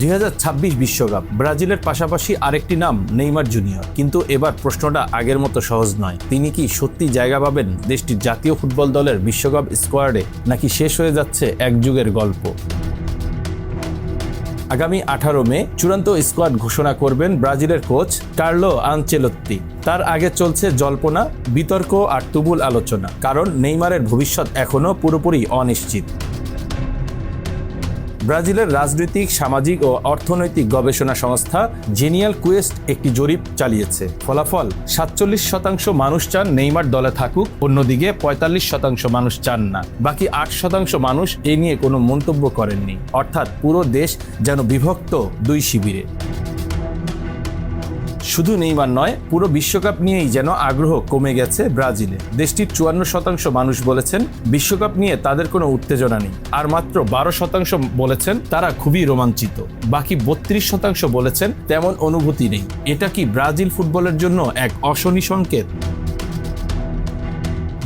2026 বিশ্বকাপ ব্রাজিলের পাশাপাশি আরেকটি নাম নেইমার জুনিয়র। কিন্তু এবার প্রশ্নটা আগের মতো সহজ নয়। তিনি কি সত্যি জায়গা পাবেন দেশটির জাতীয় ফুটবল দলের বিশ্বকাপ স্কোয়াডে, নাকি শেষ হয়ে যাচ্ছে এক যুগের গল্প? আগামী 18 মে চূড়ান্ত স্কোয়াড ঘোষণা করবেন ব্রাজিলের কোচ কার্লো আনচেলত্তি। তার আগে চলছে জল্পনা, বিতর্ক আর তুমুল আলোচনা, কারণ নেইমারের ভবিষ্যৎ এখনও পুরোপুরি অনিশ্চিত। ব্রাজিলের রাজনৈতিক, সামাজিক ও অর্থনৈতিক গবেষণা সংস্থা জেনিয়াল কুয়েস্ট একটি জরিপ চালিয়েছে। ফলাফল, 47% মানুষ চান নেইমার দলে থাকুক, অন্যদিকে 45% মানুষ চান না। বাকি 8% মানুষ এ নিয়ে কোনো মন্তব্য করেননি। অর্থাৎ পুরো দেশ যেন বিভক্ত দুই শিবিরে। শুধু নেইমার নয়, পুরো বিশ্বকাপ নিয়েই যেন আগ্রহ কমে গেছে ব্রাজিলে। দেশটির 54% মানুষ বলেছেন বিশ্বকাপ নিয়ে তাদের কোনো উত্তেজনা নেই, আর মাত্র 12% বলেছেন তারা খুবই রোমাঞ্চিত। বাকি 32% বলেছেন তেমন অনুভূতি নেই। এটা কি ব্রাজিল ফুটবলের জন্য এক অশনি সংকেত?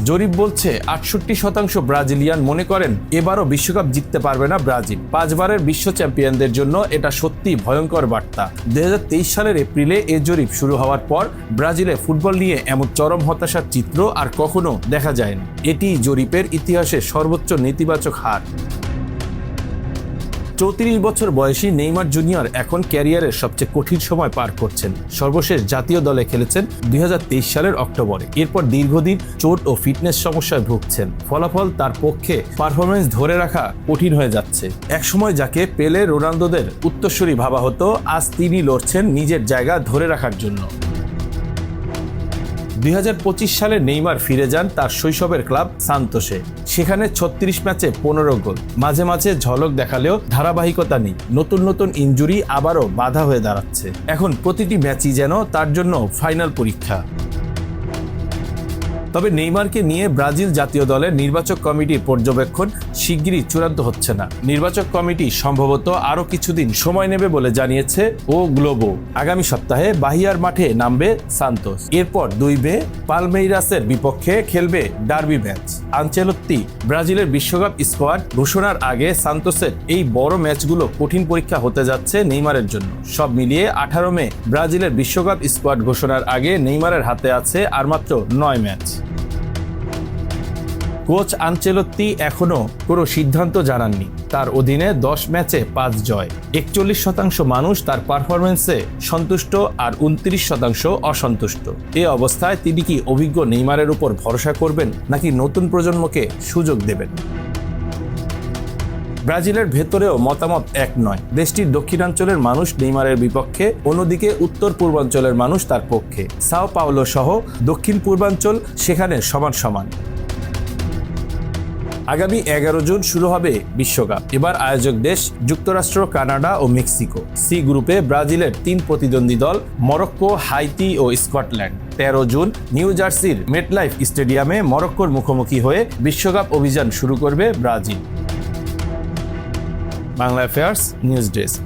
জরিপ বলছে 68% ব্রাজিলিয়ান মনে করেন এবারও বিশ্বকাপ জিততে পারবে না ব্রাজিল। 5 বারের বিশ্ব চ্যাম্পিয়নদের জন্য এটা সত্যি ভয়ঙ্কর বার্তা। 2023 সালের এপ্রিলে এ জরিপ শুরু হওয়ার পর ব্রাজিলে ফুটবল নিয়ে এমন চরম হতাশার চিত্র আর কখনো দেখা যায়নি। এটি জরিপের ইতিহাসে সর্বোচ্চ নেতিবাচক হার। 34 বছর বয়সী নেইমার জুনিয়র এখন ক্যারিয়ারের সবচেয়ে কঠিন সময় পার করছেন। সর্বশেষ জাতীয় দলে খেলেছেন 2023 সালের অক্টোবরে। এরপর দীর্ঘদিন চোট ও ফিটনেস সমস্যায় ভুগছেন। ফলাফল, তার পক্ষে পারফরমেন্স ধরে রাখা কঠিন হয়ে যাচ্ছে। একসময় যাকে পেলে, রোনালদোদের উত্তরসূরি ভাবা হতো, আজ তিনি লড়ছেন নিজের জায়গা ধরে রাখার জন্য। 2025 সালে নেইমার ফিরে যান তার শৈশবের ক্লাব সান্তোসে। সেখানে 36 ম্যাচে 15 গোল। মাঝে মাঝে ঝলক দেখালেও ধারাবাহিকতা নেই। নতুন ইনজুরি আবারও বাধা হয়ে দাঁড়াচ্ছে। এখন প্রতিটি ম্যাচই যেন তার জন্য ফাইনাল পরীক্ষা। তবে নেইমারকে নিয়ে ব্রাজিল জাতীয় দলের নির্বাচক কমিটির পর্যবেক্ষণ শিগগিরই চূড়ান্ত হচ্ছে না। নির্বাচক কমিটি সম্ভবত আরও কিছুদিন সময় নেবে বলে জানিয়েছে ও গ্লোবো। আগামী সপ্তাহে বাহিয়ার মাঠে নামবে সান্তোস। এরপর 2 মে পালমেইরাসের বিপক্ষে খেলবে ডার্বি ম্যাচ। আনচেলত্তি ব্রাজিলের বিশ্বকাপ স্কোয়াড ঘোষণার আগে সান্তোসের এই বড় ম্যাচগুলো কঠিন পরীক্ষা হতে যাচ্ছে নেইমারের জন্য। সব মিলিয়ে 18 মে ব্রাজিলের বিশ্বকাপ স্কোয়াড ঘোষণার আগে নেইমারের হাতে আছে আর মাত্র 9 ম্যাচ। কোচ আনচেলত্তি এখনও কোনো সিদ্ধান্ত জানাননি। তার অধীনে 10 ম্যাচে 5 জয়। 41% মানুষ তার পারফরমেন্সে সন্তুষ্ট আর 29% অসন্তুষ্ট। এ অবস্থায় তিনি কি অভিজ্ঞ নেইমারের উপর ভরসা করবেন, নাকি নতুন প্রজন্মকে সুযোগ দেবেন? ব্রাজিলের ভেতরেও মতামত এক নয়। দেশটির দক্ষিণাঞ্চলের মানুষ নেইমারের বিপক্ষে, অন্যদিকে উত্তর পূর্বাঞ্চলের মানুষ তার পক্ষে। সাও পাওলো সহ দক্ষিণ পূর্বাঞ্চল সেখানে সমান। আগামী 11 জুন শুরু হবে বিশ্বকাপ। এবার আয়োজক দেশ যুক্তরাষ্ট্র, কানাডা ও মেক্সিকো। সি গ্রুপে ব্রাজিলের 3 প্রতিদ্বন্দ্বী দল মরক্কো, হাইতি ও স্কটল্যান্ড। 13 জুন নিউ জার্সির মেটলাইফ স্টেডিয়ামে মরক্কোর মুখোমুখি হয়ে বিশ্বকাপ অভিযান শুরু করবে Brazil. Bangla affairs news desk.